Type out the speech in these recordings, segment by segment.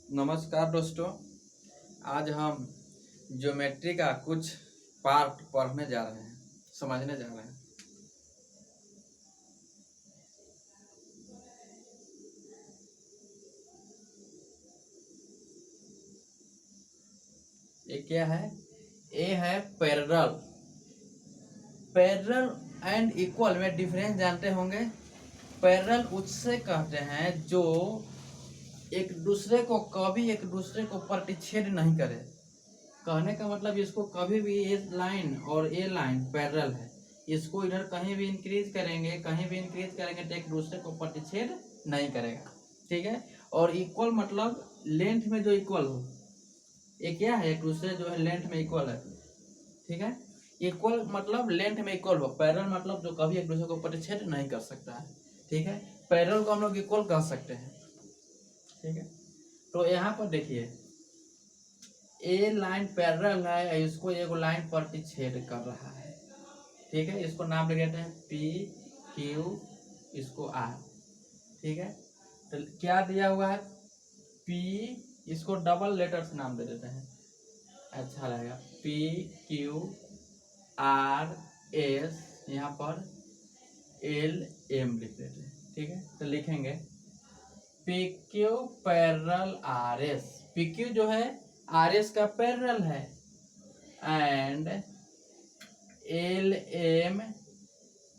नमस्कार दोस्तों। आज हम ज्योमेट्री का कुछ पार्ट पढ़ने जा रहे हैं, समझने जा रहे हैं। ये क्या है? ये है पैरेलल। पैरेलल एंड इक्वल में डिफरेंस जानते होंगे। पैरेलल उससे कहते हैं जो एक दूसरे को कभी एक दूसरे को प्रतिच्छेद नहीं करे। कहने का मतलब इसको कभी भी ये लाइन और ये लाइन पैरेलल है, इसको इधर कहीं भी इंक्रीज करेंगे तो एक दूसरे को प्रतिच्छेद नहीं करेगा। ठीक है। और इक्वल मतलब लेंथ में जो इक्वल हो। ये क्या है? एक दूसरे जो है लेंथ में इक्वल है। ठीक है। इक्वल मतलब लेंथ में इक्वल हो। पैरेलल मतलब जो कभी एक दूसरे को प्रतिच्छेद नहीं कर सकता है। ठीक है। पैरेलल को हम लोग इक्वल कह सकते हैं। ठीक है। तो यहाँ पर देखिए, ए लाइन पैरेलल है, इसको एक लाइन प्रतिच्छेद कर रहा है। ठीक है। इसको नाम दे देते हैं पी क्यू, इसको आर। ठीक है। तो क्या दिया हुआ है? पी, इसको डबल लेटर से नाम दे देते हैं, अच्छा रहेगा। पी क्यू आर एस, यहाँ पर एल एम लिख देते हैं। ठीक है। तो लिखेंगे P Q parallel R S. P Q जो है आर एस का पैरेलल है, and L M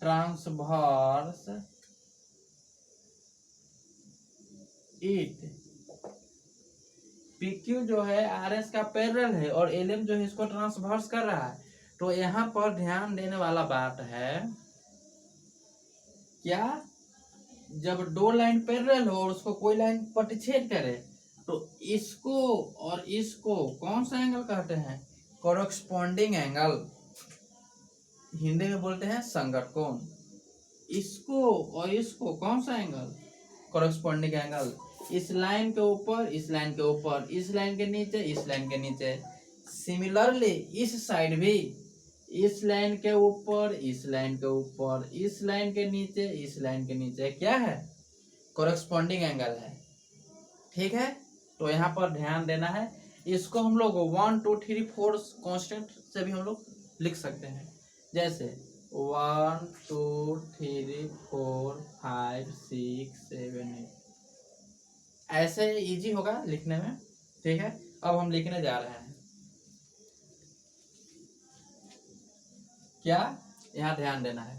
transverse it. P Q जो है आर एस का पैरेलल है और एल एम जो है इसको ट्रांसवर्स कर रहा है। तो यहाँ पर ध्यान देने वाला बात है, क्या जब दो लाइन पैरेलल हो और उसको कोई लाइन प्रतिच्छेद करे तो इसको और इसको कौन सा एंगल कहते हैं? कॉरेस्पॉन्डिंग एंगल, हिंदी में बोलते हैं संगत कोण। इसको और इसको कौन सा एंगल? Corresponding angle. इस लाइन के ऊपर, इस लाइन के ऊपर, इस लाइन के नीचे, इस लाइन के नीचे। सिमिलरली इस साइड भी इस लाइन के ऊपर, इस लाइन के ऊपर, इस लाइन के नीचे, इस लाइन के नीचे क्या है? कॉरेस्पॉन्डिंग एंगल है। ठीक है। तो यहाँ पर ध्यान देना है। इसको हम लोग 1 2 3 4 कांस्टेंट से भी हम लोग लिख सकते हैं, जैसे 1 2 3 4 5 6 7 8। ऐसे इजी होगा लिखने में। ठीक है। अब हम लिखने जा रहे हैं। क्या? यहाँ ध्यान देना है।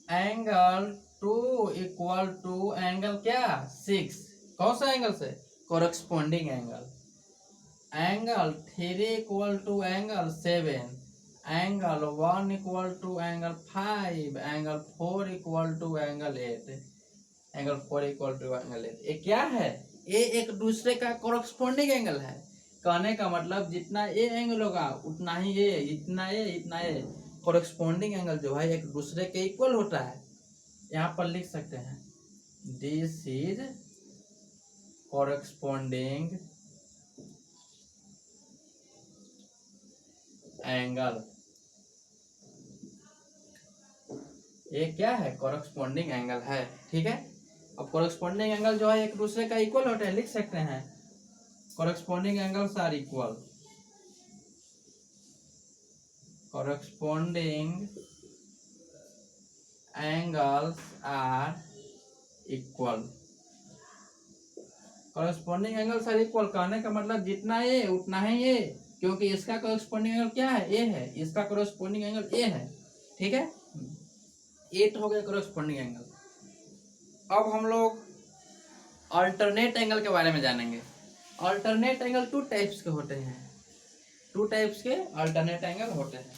एंगल 2 इक्वल टू एंगल क्या? 6। कौन सा एंगल से? Corresponding angle. Angle 3 equal to angle 7। Angle 1 equal to angle 5। Angle 4 equal to angle 8। Angle 4 equal to angle 8। ये क्या है? ये एक दूसरे का कॉरेस्पॉन्डिंग एंगल है। कहने का मतलब जितना ये एंगल होगा उतना ही ये, इतना ये, इतना ये। कॉरेस्पॉन्डिंग एंगल जो है एक दूसरे के इक्वल होता है। यहाँ पर लिख सकते हैं दिस इज कॉरेस्पॉन्डिंग एंगल। ये क्या है? कॉरेस्पॉन्डिंग एंगल है। ठीक है। अब कॉरेस्पॉन्डिंग एंगल जो है एक दूसरे का इक्वल होता है, लिख सकते हैं corresponding angles are equal. Corresponding angles are equal. Corresponding angles are equal कहने का मतलब जितना ये उतना ही ये, क्योंकि इसका कॉरेस्पॉन्डिंग एंगल क्या है? ए है। इसका कॉरेस्पॉन्डिंग एंगल ए है। ठीक है। 8 हो गया कॉरेस्पॉन्डिंग एंगल। अब हम लोग अल्टरनेट एंगल के बारे में जानेंगे। अल्टरनेट एंगल 2 टाइप्स के होते हैं। 2 टाइप्स के अल्टरनेट एंगल होते हैं।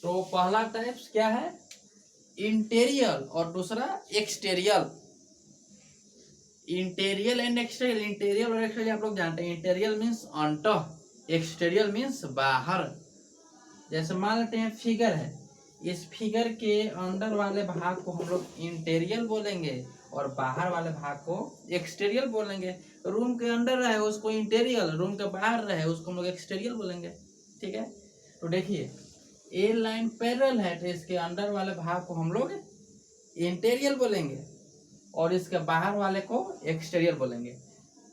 तो पहला टाइप्स क्या है? इंटेरियल और दूसरा exterior. Interior and exterior. Interior और एक्सटेरियल आप लोग जानते हैं। इंटेरियल मीन्स अंतः, एक्सटेरियल मीन्स बाहर। जैसे मान लेते हैं फिगर है, इस फिगर के अंदर वाले भाग को हम लोग इंटेरियल बोलेंगे और बाहर वाले भाग को एक्सटेरियल बोलेंगे। रूम के अंदर रहे उसको इंटेरियल, रूम के बाहर रहे उसको हम लोग एक्सटेरियल बोलेंगे। ठीक है। तो देखिए, ए लाइन पैरेलल है तो इसके अंदर वाले भाग को हम लोग इंटेरियल बोलेंगे, और इसके बाहर वाले को एक्सटीरियर बोलेंगे।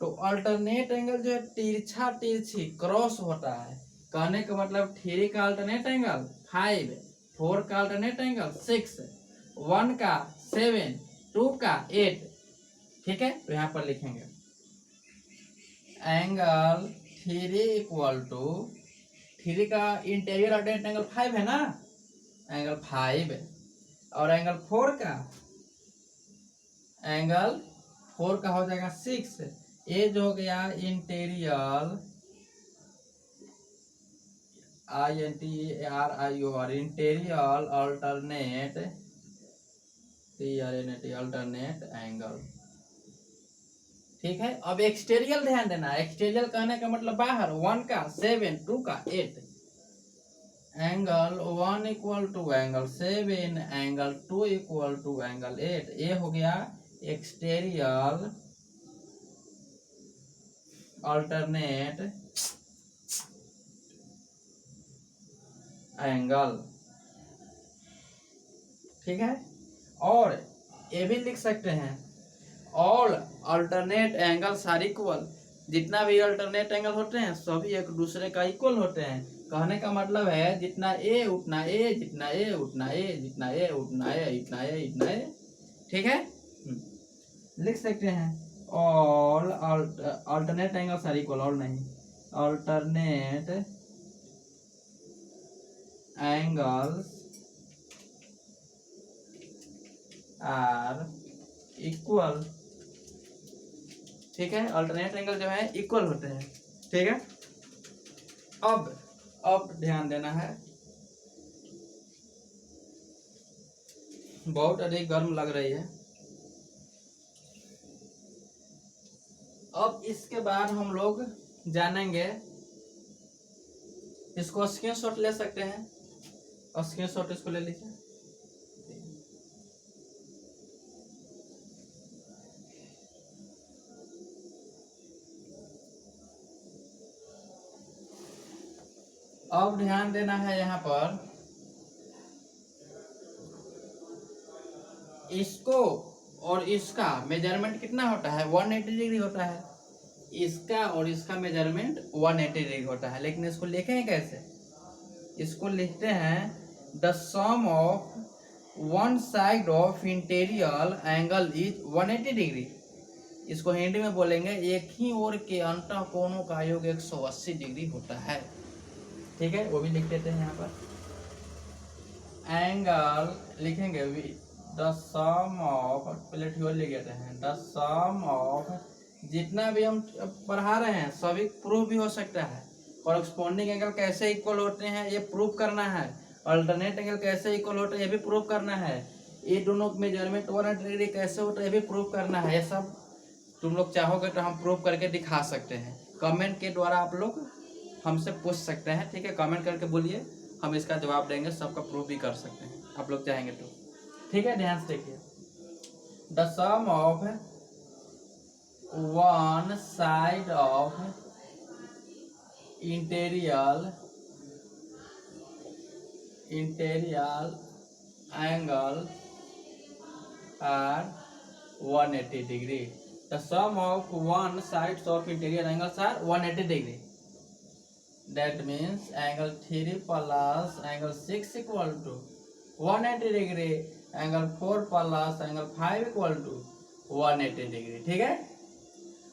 तो अल्टरनेट एंगल जो है तिरछा तिरछी क्रॉस होता है। कहने का मतलब 3 का अल्टरनेट एंगल 5, 4 का अल्टरनेट एंगल 6, 1 का 7, 2 का 8। ठीक है, तो यहाँ पर लिखेंगे एंगल 3 इक्वल टू 3 का इंटीरियर अल्टरनेट एंगल 5 है ना, एंगल 5, और एंगल 4 का हो जाएगा 6। ये जो हो गया interior INTERIOR interior alternate angle. ठीक है, अब एक्सटीरियल ध्यान देना। एक्सटीरियल कहने का मतलब बाहर 1 का 7, 2 का 8। Angle 1 equal to angle 7, angle 2 equal to angle 8। ये हो गया एक्सटीरियल अल्टरनेट एंगल। ठीक है, और ये भी लिख सकते हैं all alternate angles are equal. जितना भी अल्टरनेट एंगल होते हैं सभी एक दूसरे का इक्वल होते हैं। कहने का मतलब है जितना ए उतना ए, जितना ए उतना ए, जितना ए उतना ए, इतना ए इतना ए। ठीक है, लिख सकते हैं all alternate angles are equal. और नहीं, अल्टरनेट एंगल्स आर इक्वल। ठीक है, अल्टरनेट एंगल जो है इक्वल होते हैं। ठीक है, अब ध्यान देना है, बहुत अधिक गर्म लग रही है। अब इसके बाद हम लोग जानेंगे, इसको स्क्रीनशॉट ले सकते हैं, और स्क्रीनशॉट इसको ले लीजिए। अब ध्यान देना है यहाँ पर, इसको और इसका मेजरमेंट कितना होता है, 180 डिग्री होता है। इसका और इसका मेजरमेंट 180 डिग्री होता है। लेकिन इसको लिखेंगे कैसे, इसको लिखते हैं the sum of one side of interior angle is 180 degree. इसको हिंदी में बोलेंगे एक ही ओर के अंतः कोणों का योग 180 डिग्री होता है। ठीक है, वो भी लिख देते हैं यहाँ पर। एंगल लिखेंगे द सम ऑफ, पहले थ्योरी लिख देते हैं, द सम ऑफ, जितना भी हम पढ़ा रहे हैं सभी प्रूफ भी हो सकता है। कॉरस्पॉन्डिंग एंगल कैसे इक्वल होते हैं ये प्रूफ करना है, अल्टरनेट एंगल कैसे इक्वल होते हैं ये भी प्रूफ करना है, ये दोनों मेजरमेंट 180 डिग्री कैसे होता है ये भी प्रूफ करना है। ये सब तुम लोग चाहोगे तो हम प्रूफ करके दिखा सकते हैं। कमेंट के द्वारा आप लोग हमसे पूछ सकते हैं। ठीक है, कमेंट करके बोलिए, हम इसका जवाब देंगे, सबका प्रूफ भी कर सकते हैं आप लोग चाहेंगे तो। ठीक है, ध्यान से देखिए, the sum of one side of interior angle are 180 degree. The sum of one sides of interior angles are 180 degree. That means angle 3 plus angle 6 equal to 180 degree. Angle 4 plus angle 5 equal to 180 degree. ठीक है,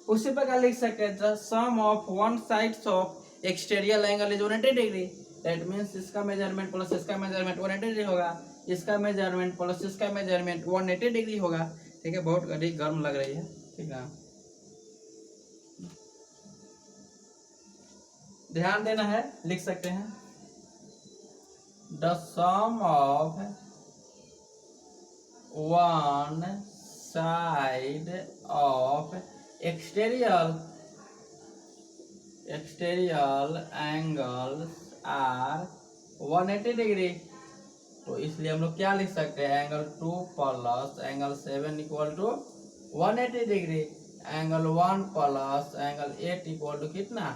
उसी प्रकार लिख सकते हैं the sum of one sides of exterior angle is 180 degree. That means इसका measurement plus इसका measurement 180 degree होगा, इसका मेजरमेंट प्लस इसका मेजरमेंट 180 डिग्री होगा। ठीक है, बहुत अधिक गर्म लग रही है। ठीक है, ध्यान देना है, लिख सकते हैं the sum of one side of exterior angles are 180 degree. तो इसलिए हम लोग क्या लिख सकते हैं, angle 2 plus angle 7 equal to 180 degree, angle 1 plus angle 8 equal to कितना,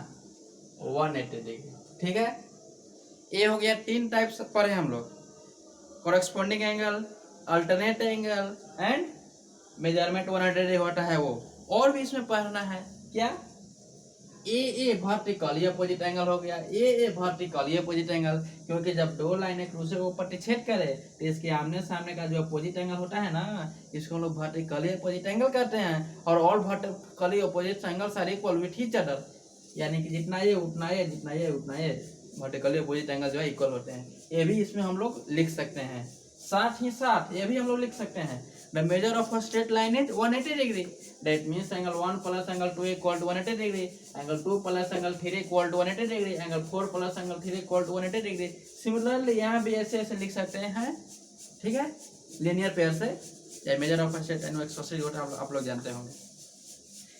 180 डिग्री। ठीक है, ये हो गया 3 टाइप्स पढ़े हम लोग, corresponding angle, alternate angle and measurement 100 होता है वो, और भी इसमें पढ़ना है क्या, ए वर्टिकल ये अपोजिट एंगल हो गया, ए वर्टिकल ये अपोजिट एंगल, क्योंकि जब दो लाइन एक दूसरे को प्रतिच्छेद करे तो इसके आमने सामने का जो अपोजिट एंगल होता है ना, इसको हम लोग वर्टिकली अपोजिट एंगल कहते हैं। और all vertically opposite angles are equal with each other, यानी कि जितना ये उतना ये, जितना ये उतना ये, वर्टिकली अपोजिट एंगल जो है इक्वल होते हैं। ये भी इसमें हम लोग लिख सकते हैं। साथ ही साथ ये भी हम लोग लिख सकते हैं, the measure of a straight line is 180 degree, that means angle 1 plus angle 2 equal to 180 degree, angle 2 plus angle 3 equal to 180 degree, angle 4 plus angle 3 equal to 180 degree. Similarly यहाँ भी ऐसे ऐसे लिख सकते हैं, ठीक है, लीनियर पेयर से। Measure of a straight line associate होता है, आप लोग जानते होंगे।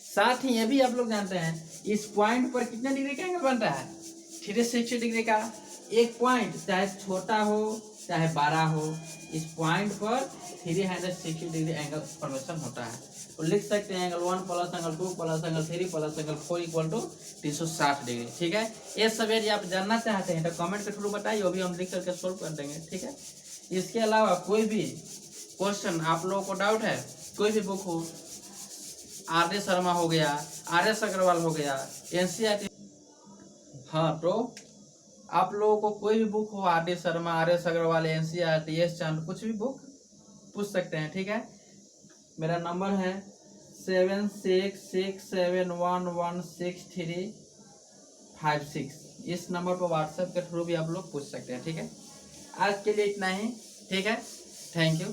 साथ ही ये भी आप लोग जानते हैं, इस पॉइंट पर कितने डिग्री का एंगल बनता है, 360 डिग्री का। एक पॉइंट चाहे छोटा हो चाहे बड़ा हो, इस पॉइंट पर 360 डिग्री एंगल फॉर्मेशन होता है। तो लिख सकते हैं angle 1 plus angle 2 plus angle 3 plus angle 4 equal to 360 degree. ठीक है, ये सब यदि आप जानना चाहते हैं तो कमेंट के थ्रू बताइए, वो भी हम लिख करके सोल्व कर देंगे। ठीक है, इसके अलावा कोई भी क्वेश्चन आप लोगों को डाउट है, कोई भी बुक हो, आर डी शर्मा हो गया, आर एस अग्रवाल हो गया, एनसीईआरटी, हाँ तो आप लोगों को कोई भी बुक हो, R D Sharma, R S Agarwal, NCERT, S Chand, कुछ भी बुक पूछ सकते हैं। ठीक है, मेरा नंबर है 7667116356। इस नंबर पर व्हाट्सएप के थ्रू भी आप लोग पूछ सकते हैं। ठीक है, आज के लिए इतना ही। ठीक है, थैंक यू।